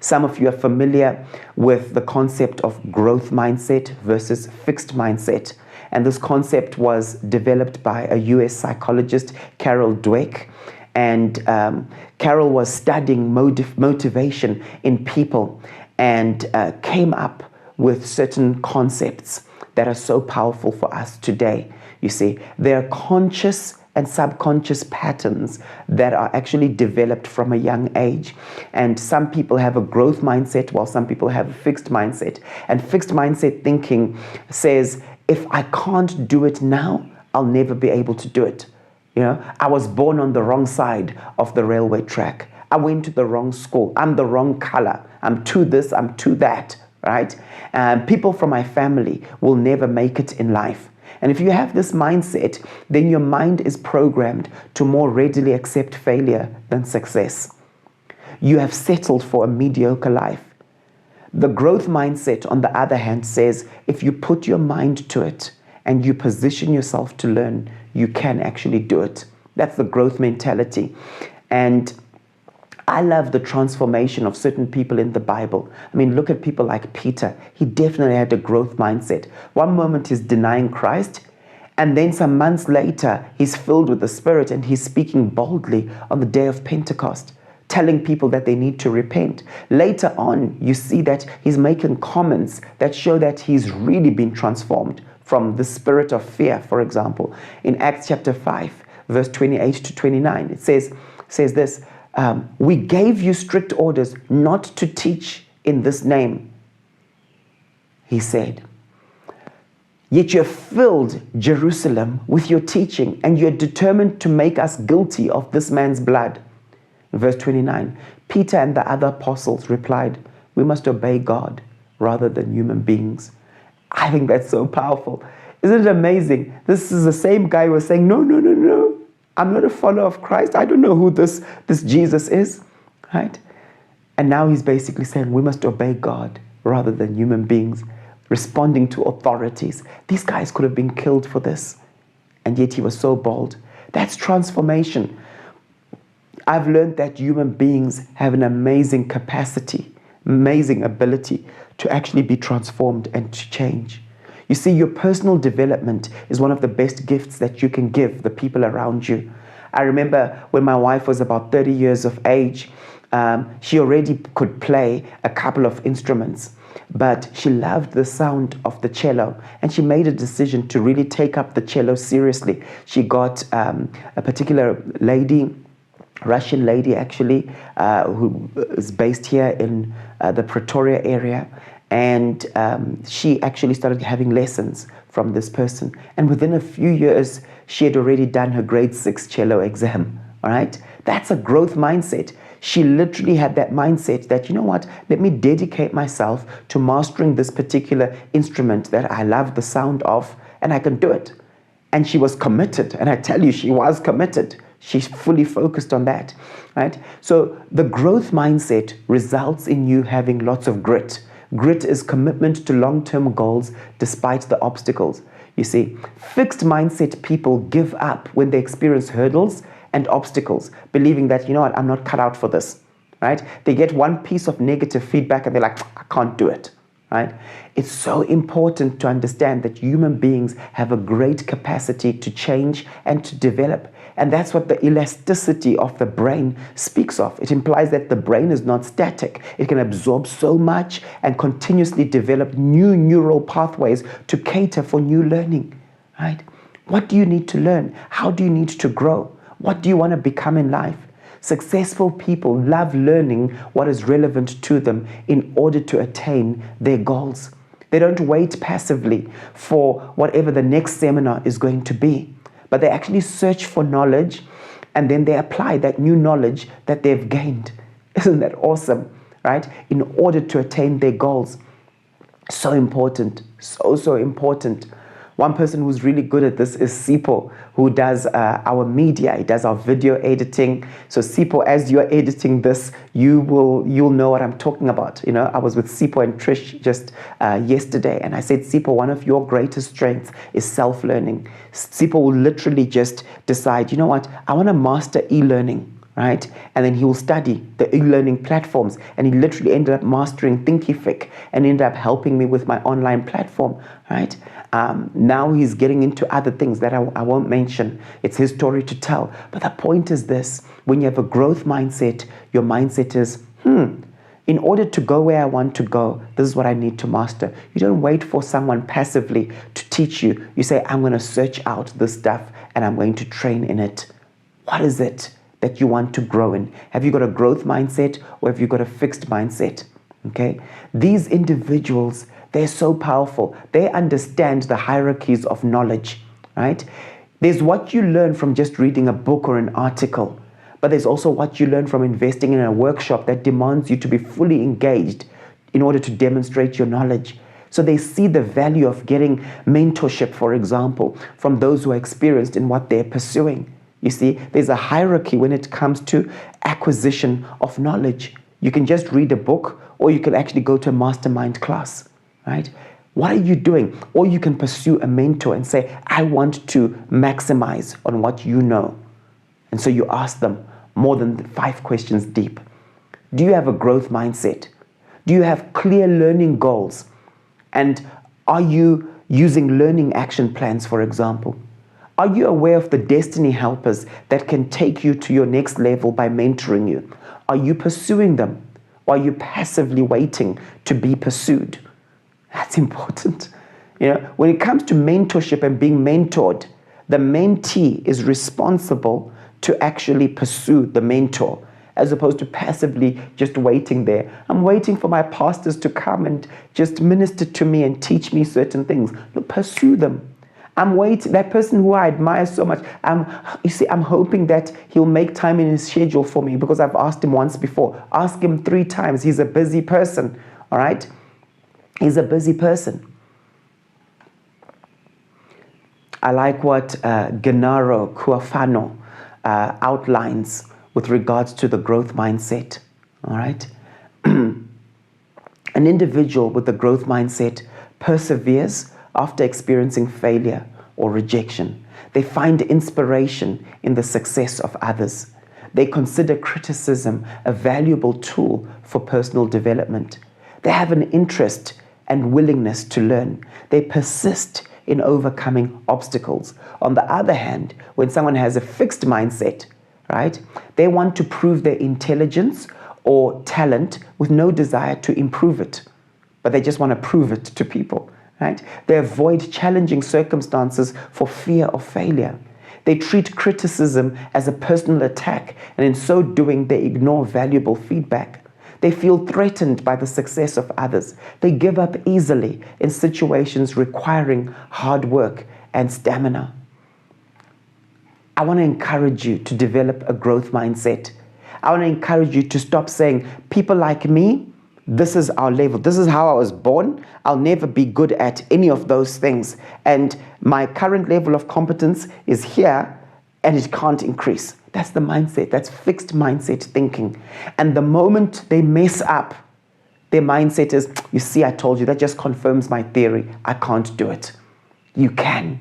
Some of you are familiar with the concept of growth mindset versus fixed mindset. And this concept was developed by a US psychologist, Carol Dweck. And Carol was studying motivation in people and came up with certain concepts that are so powerful for us today. You see, there are conscious and subconscious patterns that are actually developed from a young age. And some people have a growth mindset while some people have a fixed mindset. And fixed mindset thinking says, if I can't do it now, I'll never be able to do it. You know, I was born on the wrong side of the railway track. I went to the wrong school. I'm the wrong color. I'm too this, I'm too that, right? People from my family will never make it in life. And if you have this mindset, then your mind is programmed to more readily accept failure than success. You have settled for a mediocre life. The growth mindset, on the other hand, says if you put your mind to it and you position yourself to learn, you can actually do it. That's the growth mentality. And I love the transformation of certain people in the Bible. I mean, look at people like Peter. He definitely had a growth mindset. One moment he's denying Christ, and then some months later, he's filled with the Spirit and he's speaking boldly on the day of Pentecost, telling people that they need to repent. Later on, you see that he's making comments that show that he's really been transformed from the spirit of fear, for example. In Acts chapter 5, verse 28 to 29, it says this, we gave you strict orders not to teach in this name, he said. Yet you have filled Jerusalem with your teaching, and you're determined to make us guilty of this man's blood. Verse 29, Peter and the other apostles replied, we must obey God rather than human beings. I think that's so powerful. Isn't it amazing? This is the same guy who was saying, no. I'm not a follower of Christ. I don't know who this Jesus is, right? And now he's basically saying we must obey God rather than human beings, responding to authorities. These guys could have been killed for this, and yet he was so bold. That's transformation. I've learned that human beings have an amazing capacity, amazing ability to actually be transformed and to change. You see, your personal development is one of the best gifts that you can give the people around you. I remember when my wife was about 30 years of age, she already could play a couple of instruments, but she loved the sound of the cello, and she made a decision to really take up the cello seriously. She got a particular lady, Russian lady actually, who is based here in the Pretoria area, and she actually started having lessons from this person. And within a few years, she had already done her grade 6 cello exam, all right? That's a growth mindset. She literally had that mindset that, you know what, let me dedicate myself to mastering this particular instrument that I love the sound of, and I can do it. And she was committed, and I tell you, she was committed. She's fully focused on that, right? So the growth mindset results in you having lots of grit. Grit is commitment to long-term goals despite the obstacles. You see, fixed mindset people give up when they experience hurdles and obstacles, believing that, you know what, I'm not cut out for this, right? They get one piece of negative feedback and they're like, I can't do it, right? It's so important to understand that human beings have a great capacity to change and to develop. And that's what the elasticity of the brain speaks of. It implies that the brain is not static. It can absorb so much and continuously develop new neural pathways to cater for new learning, right? What do you need to learn? How do you need to grow? What do you want to become in life? Successful people love learning what is relevant to them in order to attain their goals. They don't wait passively for whatever the next seminar is going to be, but they actually search for knowledge and then they apply that new knowledge that they've gained. Isn't that awesome, right? In order to attain their goals. So important, so important. One person who's really good at this is Sipho, who does our media. He does our video editing. So Sipho, as you're editing this, you'll know what I'm talking about. You know, I was with Sipho and Trish just yesterday, and I said, Sipho, one of your greatest strengths is self-learning. Sipho will literally just decide, you know what, I want to master e-learning, right? And then he will study the e-learning platforms, and he literally ended up mastering Thinkific and ended up helping me with my online platform, right? Now he's getting into other things that I won't mention. It's his story to tell. But the point is this: when you have a growth mindset, your mindset is, in order to go where I want to go, this is what I need to master. You don't wait for someone passively to teach you. You say, I'm going to search out this stuff and I'm going to train in it. What is it that you want to grow in? Have you got a growth mindset, or have you got a fixed mindset? Okay? These individuals, they're so powerful. They understand the hierarchies of knowledge, right? There's what you learn from just reading a book or an article. But there's also what you learn from investing in a workshop that demands you to be fully engaged in order to demonstrate your knowledge. So they see the value of getting mentorship, for example, from those who are experienced in what they're pursuing. You see, there's a hierarchy when it comes to acquisition of knowledge. You can just read a book, or you can actually go to a mastermind class, right? What are you doing? Or you can pursue a mentor and say, I want to maximize on what you know. And so you ask them more than 5 questions deep. Do you have a growth mindset? Do you have clear learning goals? And are you using learning action plans, for example? Are you aware of the destiny helpers that can take you to your next level by mentoring you? Are you pursuing them? Or are you passively waiting to be pursued? That's important. You know, when it comes to mentorship and being mentored, the mentee is responsible to actually pursue the mentor, as opposed to passively just waiting there. I'm waiting for my pastors to come and just minister to me and teach me certain things. No, pursue them. I'm waiting. That person who I admire so much, I'm hoping that he'll make time in his schedule for me, because I've asked him once before. Ask him 3 times. He's a busy person, all right? He's a busy person. I like what Gennaro Cuafano outlines with regards to the growth mindset, all right? An individual with the growth mindset perseveres after experiencing failure or rejection. They find inspiration in the success of others. They consider criticism a valuable tool for personal development. They have an interest and willingness to learn. They persist in overcoming obstacles. On the other hand, when someone has a fixed mindset, right, they want to prove their intelligence or talent with no desire to improve it, but they just want to prove it to people, right? They avoid challenging circumstances for fear of failure. They treat criticism as a personal attack, and in so doing, they ignore valuable feedback. They feel threatened by the success of others. They give up easily in situations requiring hard work and stamina. I want to encourage you to develop a growth mindset. I want to encourage you to stop saying, people like me, this is our level. This is how I was born. I'll never be good at any of those things. And my current level of competence is here, and it can't increase. That's the mindset. That's fixed mindset thinking. And the moment they mess up, their mindset is, you see, I told you, that just confirms my theory. I can't do it. You can.